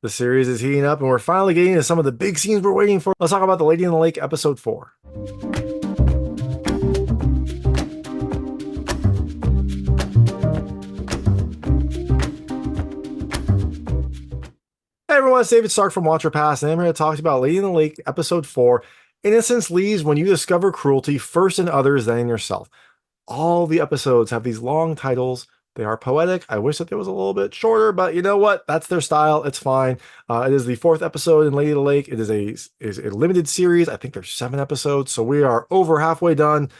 The series is heating up, and we're finally getting into some of the big scenes we're waiting for. Let's talk about The Lady in the Lake, episode 4. Hey everyone, it's David Stark from Watcher Pass, and I'm here to talk about Lady in the Lake, episode 4. Innocence leaves when you discover cruelty first in others, then in yourself. All the episodes have these long titles. They are poetic. I wish that it was a little bit shorter, but you know what? That's their style. It's fine. It is the 4th episode in Lady of the Lake. It is a limited series. I think there's 7 episodes, so we are over halfway done.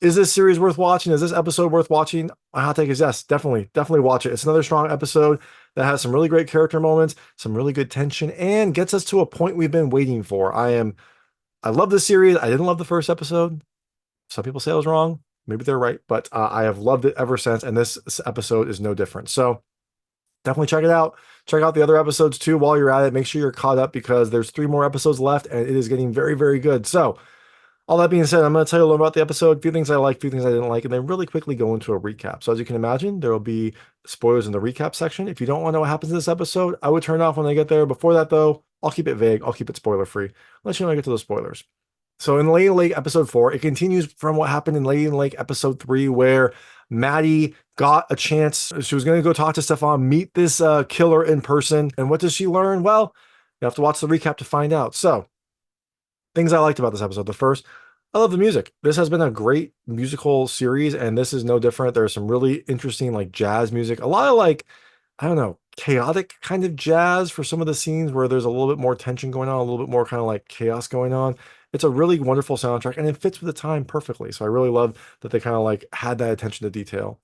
Is this series worth watching? Is this episode worth watching? My hot take is yes, definitely watch it. It's another strong episode that has some really great character moments, some really good tension, and gets us to a point we've been waiting for. I love this series. I didn't love the first episode. Some people say I was wrong. Maybe they're right, but I have loved it ever since, and this episode is no different. So definitely check it out. Check out the other episodes too while you're at it. Make sure you're caught up because there's 3 more episodes left, and it is getting very, very good. So all that being said, I'm going to tell you a little about the episode, a few things I like, a few things I didn't like, and then really quickly go into a recap. So as you can imagine, there will be spoilers in the recap section. If you don't want to know what happens in this episode, I would turn it off when I get there. Before that, though, I'll keep it vague. I'll keep it spoiler free. I'll let you know when I get to those spoilers. So in Lady in the Lake episode 4, it continues from what happened in Lady in the Lake episode 3, where Maddie got a chance. She was going to go talk to Stefan, meet this killer in person. And what does she learn? Well, you have to watch the recap to find out. So things I liked about this episode. The first, I love the music. This has been a great musical series, and this is no different. There's some really interesting like jazz music, a lot of like, I don't know, chaotic kind of jazz for some of the scenes where there's a little bit more tension going on, a little bit more kind of like chaos going on. It's a really wonderful soundtrack, and it fits with the time perfectly. So I really love that they kind of like had that attention to detail.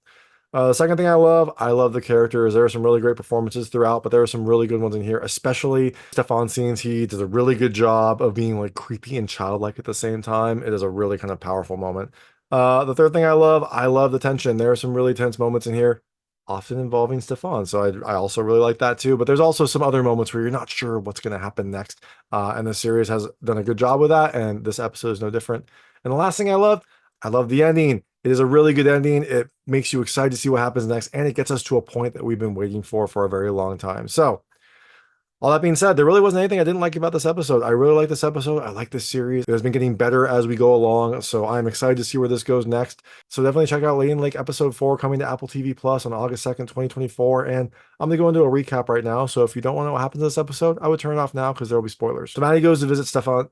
The second thing I love the characters. There are some really great performances throughout, but there are some really good ones in here, especially Stefan scenes. He does a really good job of being like creepy and childlike at the same time. It is a really kind of powerful moment. The third thing I love the tension. There are some really tense moments in here, often involving Stefan. So I also really like that too. But there's also some other moments where you're not sure what's going to happen next. And the series has done a good job with that. And this episode is no different. And the last thing I love the ending. It is a really good ending. It makes you excited to see what happens next, and it gets us to a point that we've been waiting for a very long time. So, all that being said, there really wasn't anything I didn't like about this episode. I really like this episode. I like this series. It has been getting better as we go along, so I'm excited to see where this goes next. So definitely check out Lady in the Lake episode 4 coming to Apple TV Plus on August 2nd, 2024. And I'm going to go into a recap right now. So if you don't want to know what happens in this episode, I would turn it off now because there will be spoilers. So Maddie goes to visit Stefan?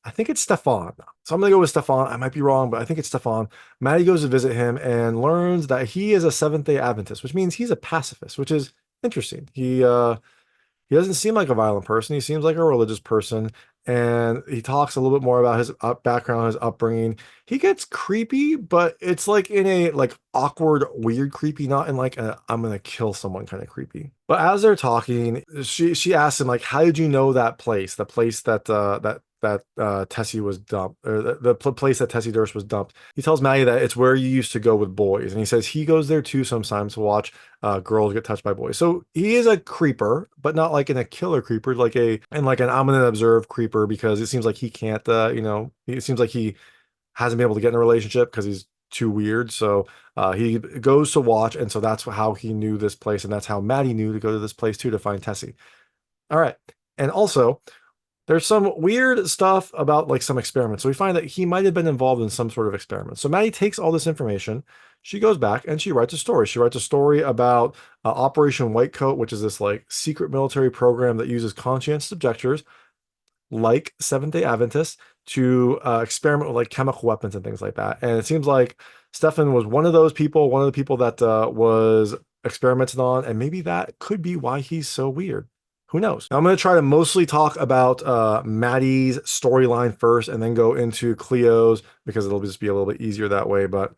I think it's Stefan. So I'm going to go with Stefan. I might be wrong, but I think it's Stefan. Maddie goes to visit him and learns that he is a Seventh-day Adventist, which means he's a pacifist, which is interesting. He doesn't seem like a violent person. He seems like a religious person. And he talks a little bit more about his background, his upbringing. He gets creepy, but it's like in a like awkward, weird creepy, not in like a I'm gonna kill someone kind of creepy. But as they're talking, she asks him like, "How did you know that place? The place that Tessie was dumped, or the place that Tessie Durst was dumped?" He tells Maddie that it's where you used to go with boys, and he says he goes there too sometimes to watch girls get touched by boys. So he is a creeper, but not like in a killer creeper, like an I'm gonna observe creeper, because it seems like he can't, it seems like he hasn't been able to get in a relationship because he's too weird. So he goes to watch, and so that's how he knew this place, and that's how Maddie knew to go to this place too to find Tessie. All right, and also there's some weird stuff about like some experiments. So we find that he might have been involved in some sort of experiment. So Maddie takes all this information, she goes back and she writes a story. She writes a story about Operation White Coat, which is this like secret military program that uses conscientious objectors like Seventh-day Adventists to experiment with like chemical weapons and things like that. And it seems like Stefan was one of those people, one of the people that was experimented on, and maybe that could be why he's so weird. Who knows? Now, I'm going to try to mostly talk about Maddie's storyline first and then go into Cleo's because it'll just be a little bit easier that way. But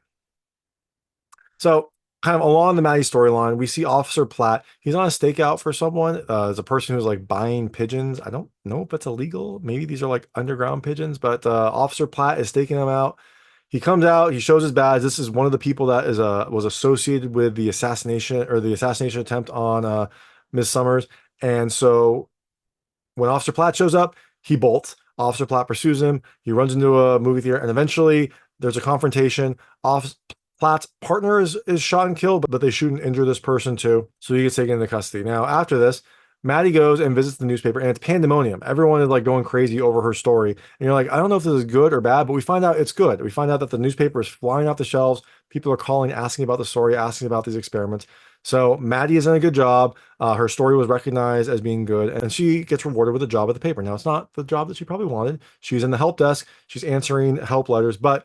so kind of along the Maddie storyline, we see Officer Platt. He's on a stakeout for someone. There's a person who's like buying pigeons. I don't know if it's illegal. Maybe these are like underground pigeons, but Officer Platt is staking them out. He comes out, he shows his badge. This is one of the people that is was associated with the assassination attempt on Miss Summers. And so when Officer Platt shows up, he bolts. Officer Platt pursues him. He runs into a movie theater, and eventually there's a confrontation. Officer Platt's partner is shot and killed, but they shoot and injure this person too. So he gets taken into custody. Now, after this, Maddie goes and visits the newspaper, and it's pandemonium. Everyone is like going crazy over her story. And you're like, I don't know if this is good or bad, but we find out it's good. We find out that the newspaper is flying off the shelves. People are calling, asking about the story, asking about these experiments. So Maddie is in a good job. Her story was recognized as being good, and she gets rewarded with a job at the paper. Now, it's not the job that she probably wanted. She's in the help desk. She's answering help letters, but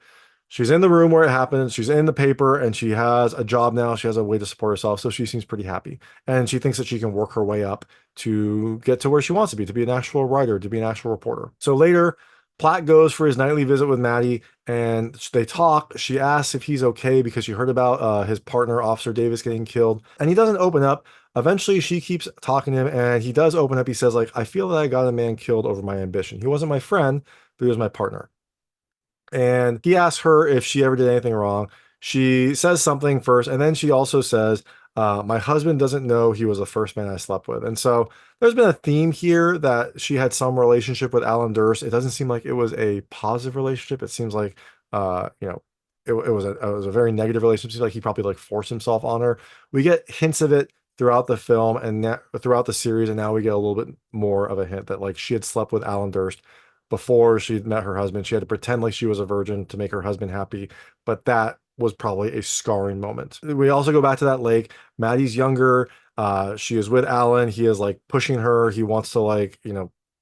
she's in the room where it happens. She's in the paper, and she has a job now. She has a way to support herself. So she seems pretty happy. And she thinks that she can work her way up to get to where she wants to be an actual writer, to be an actual reporter. So later, Platt goes for his nightly visit with Maddie, and they talk. She asks if he's okay because she heard about his partner, Officer Davis, getting killed. And he doesn't open up. Eventually, she keeps talking to him, and he does open up. He says, like, I feel that I got a man killed over my ambition. He wasn't my friend, but he was my partner. And he asks her if she ever did anything wrong. She says something first, and then she also says, my husband doesn't know he was the first man I slept with. And so there's been a theme here that she had some relationship with Alan Durst. It doesn't seem like it was a positive relationship. It seems like, it was a very negative relationship. It seems like he probably like forced himself on her. We get hints of it throughout the film and throughout the series, and now we get a little bit more of a hint that like she had slept with Alan Durst before she met her husband. She had to pretend like she was a virgin to make her husband happy, but that was probably a scarring moment. We also go back to that lake. Maddie's younger. She is with Alan. He is like pushing her. He wants to like,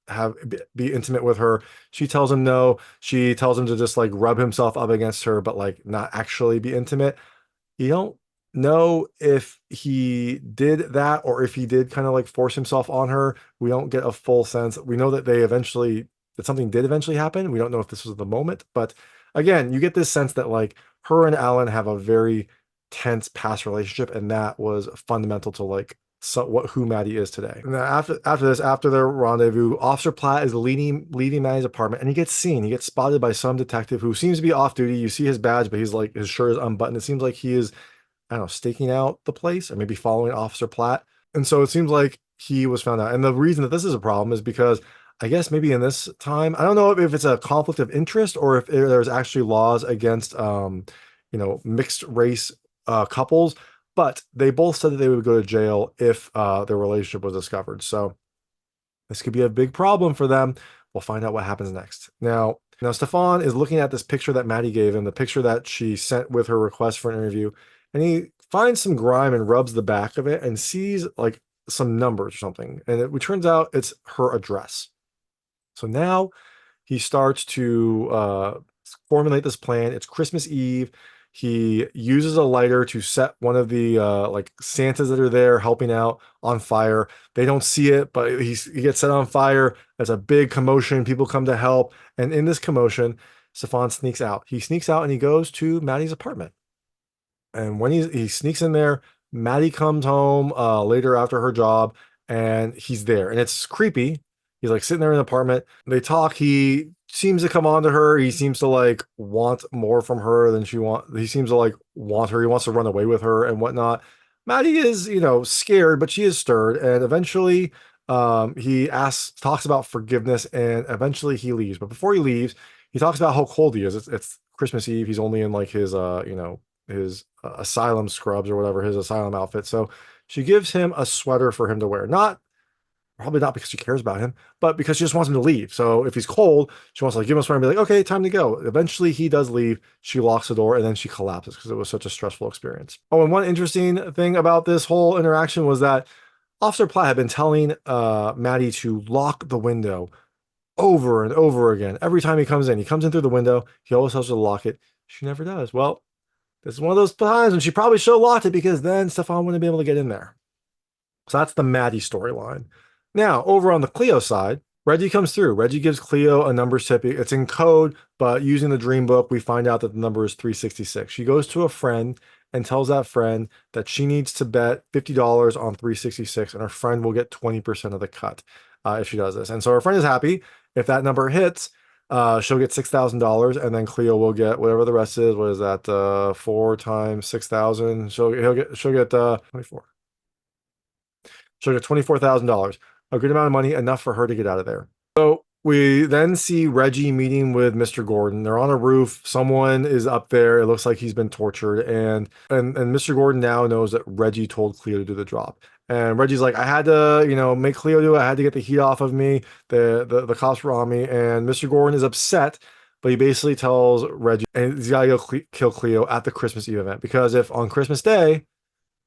have be intimate with her. She tells him no. She tells him to just like rub himself up against her, but like not actually be intimate. You don't know if he did that or if he did kind of like force himself on her. We don't get a full sense. We know that that something did eventually happen. We don't know if this was the moment, but again, you get this sense that like her and Alan have a very tense past relationship, and that was fundamental to like who Maddie is today. And after their rendezvous, Officer Platt is leaving Maddie's apartment, and he gets seen. He gets spotted by some detective who seems to be off duty. You see his badge, but he's like his shirt is unbuttoned. It seems like he is, I don't know, staking out the place or maybe following Officer Platt. And so it seems like he was found out. And the reason that this is a problem is because I guess maybe in this time, I don't know if it's a conflict of interest or if there's actually laws against, mixed race couples, but they both said that they would go to jail if their relationship was discovered. So this could be a big problem for them. We'll find out what happens next. Now, Stefan is looking at this picture that Maddie gave him, the picture that she sent with her request for an interview, and he finds some grime and rubs the back of it and sees like some numbers or something. And it turns out it's her address. So now he starts to formulate this plan. It's Christmas Eve. He uses a lighter to set one of the like Santas that are there helping out on fire. They don't see it, but he gets set on fire. There's a big commotion. People come to help. And in this commotion, Stefan sneaks out. He sneaks out and he goes to Maddie's apartment. And when he sneaks in there, Maddie comes home later after her job, and he's there. And it's creepy. He's like sitting there in the apartment. They talk. He seems to come on to her. He seems to like want more from her than she wants. He seems to like want her. He wants to run away with her and whatnot. Maddie is, scared, but she is stirred. And eventually, he talks about forgiveness, and eventually he leaves. But before he leaves, he talks about how cold he is. It's Christmas Eve. He's only in like his asylum scrubs or whatever, his asylum outfit. So she gives him a sweater for him to wear. Probably not because she cares about him, but because she just wants him to leave. So if he's cold, she wants to like give him a sweater and be like, okay, time to go. Eventually he does leave. She locks the door and then she collapses because it was such a stressful experience. Oh, and one interesting thing about this whole interaction was that Officer Platt had been telling Maddie to lock the window over and over again. Every time he comes in through the window. He always tells her to lock it. She never does. Well, this is one of those times when she probably should have locked it because then Stefan wouldn't be able to get in there. So that's the Maddie storyline. Now, over on the Cleo side, Reggie comes through. Reggie gives Cleo a number tip. It's in code, but using the dream book, we find out that the number is 366. She goes to a friend and tells that friend that she needs to bet $50 on 366, and her friend will get 20% of the cut if she does this. And so her friend is happy. If that number hits, she'll get $6,000, and then Cleo will get whatever the rest is. What is that? 4 times 6,000. She'll get 24. She'll get $24,000, a good amount of money, enough for her to get out of there. So we then see Reggie meeting with Mr. Gordon. They're on a roof. Someone is up there. It looks like he's been tortured, and Mr. Gordon now knows that Reggie told Cleo to do the drop. And Reggie's like, I had to, make Cleo do it. I had to get the heat off of me. The cops were on me. And Mr. Gordon is upset, but he basically tells Reggie, and he's got to go kill Cleo at the Christmas Eve event. Because if on Christmas Day,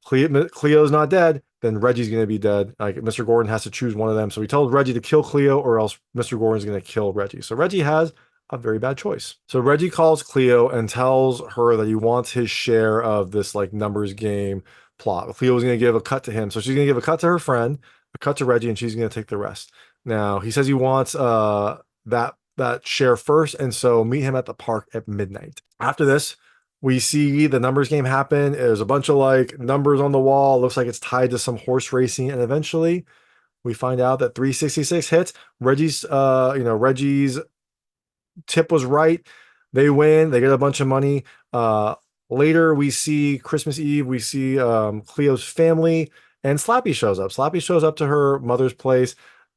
Cleo's not dead, then Reggie's going to be dead. Like Mr. Gordon has to choose one of them. So he tells Reggie to kill Cleo or else Mr. Gordon's going to kill Reggie. So Reggie has a very bad choice. So Reggie calls Cleo and tells her that he wants his share of this like numbers game plot. Cleo was going to give a cut to him. So she's going to give a cut to her friend, a cut to Reggie, and she's going to take the rest. Now he says he wants that share first. And so meet him at the park at midnight. After this, we see the numbers game happen. There's a bunch of like numbers on the wall. It looks like it's tied to some horse racing. And eventually we find out that 366 hits. Reggie's tip was right. They win. They get a bunch of money. Later we see Christmas Eve. We see Cleo's family and Slappy shows up. Slappy shows up to her mother's place.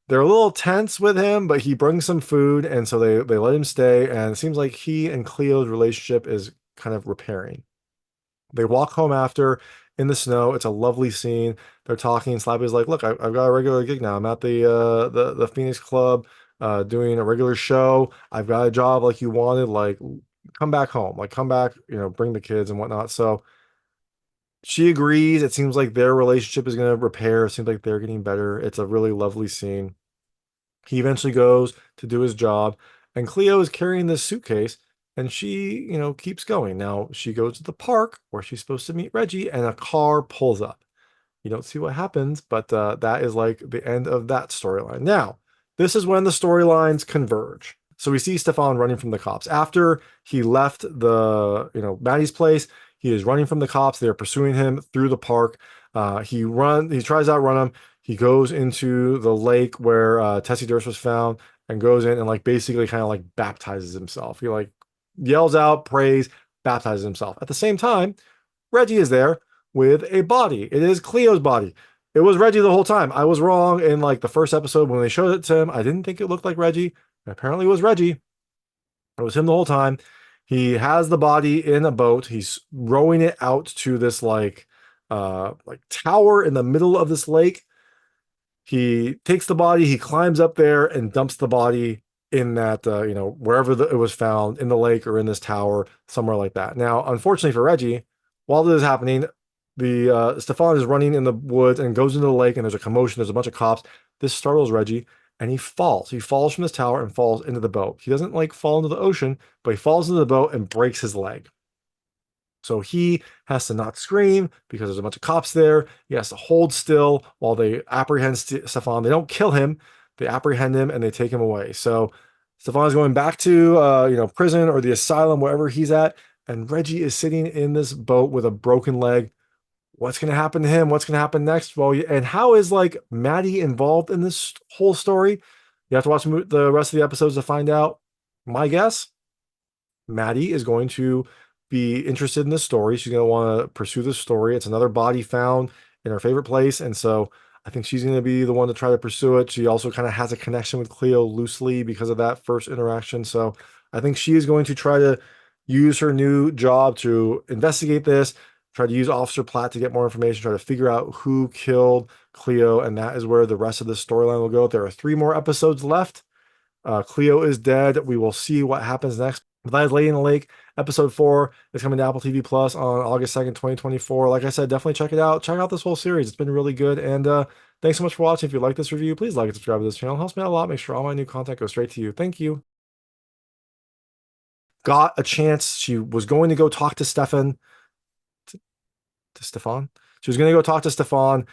They're a little tense with him, but he brings some food. And so they let him stay. And it seems like he and Cleo's relationship is kind of repairing. They walk home after in the snow. It's a lovely scene. They're talking. Slappy's like, look, I've got a regular gig now. I'm at the Phoenix Club doing a regular show. I've got a job like you wanted. Like, come back home. Like, come back, bring the kids and whatnot. So she agrees. It seems like their relationship is going to repair. It seems like they're getting better. It's a really lovely scene. He eventually goes to do his job, and Cleo is carrying this suitcase. And she, keeps going. Now, she goes to the park where she's supposed to meet Reggie, and a car pulls up. You don't see what happens, but that is like the end of that storyline. Now, this is when the storylines converge. So we see Stefan running from the cops. After he left Maddie's place, he is running from the cops. They're pursuing him through the park. He tries to outrun them. He goes into the lake where Tessie Durst was found and goes in and like basically kind of like baptizes himself. He like yells out, prays, baptizes himself. At the same time, Reggie is there with a body. It is Cleo's body. It was Reggie the whole time. I was wrong in like the first episode when they showed it to him. I didn't think it looked like Reggie. Apparently it was Reggie. It was him the whole time. He has the body in a boat. He's rowing it out to this like tower in the middle of this lake. He takes the body, he climbs up there and dumps the body in that, wherever it was found, in the lake or in this tower, somewhere like that. Now, unfortunately for Reggie, while this is happening, the Stefan is running in the woods and goes into the lake, and there's a commotion. There's a bunch of cops. This startles Reggie, and he falls. He falls from this tower and falls into the boat. He doesn't like fall into the ocean, but he falls into the boat and breaks his leg. So he has to not scream because there's a bunch of cops there. He has to hold still while they apprehend Stefan. They don't kill him. They apprehend him and they take him away. So Stefan is going back to prison or the asylum, wherever he's at. And Reggie is sitting in this boat with a broken leg. What's going to happen to him? What's going to happen next? Well, and how is like Maddie involved in this whole story? You have to watch the rest of the episodes to find out. My guess, Maddie is going to be interested in this story. She's going to want to pursue this story. It's another body found in her favorite place. And so I think she's going to be the one to try to pursue it. She also kind of has a connection with Cleo loosely because of that first interaction. So I think she is going to try to use her new job to investigate this, try to use Officer Platt to get more information, try to figure out who killed Cleo. And that is where the rest of this storyline will go. There are 3 more episodes left. Cleo is dead. We will see what happens next. But that is Lady in the Lake. Episode 4 is coming to Apple TV Plus on August 2nd, 2024. Like I said, definitely check it out. Check out this whole series. It's been really good. And thanks so much for watching. If you like this review, please like and subscribe to this channel. It helps me out a lot. Make sure all my new content goes straight to you. Thank you. Got a chance. She was going to go talk to Stefan. To Stefan? She was going to go talk to Stefan.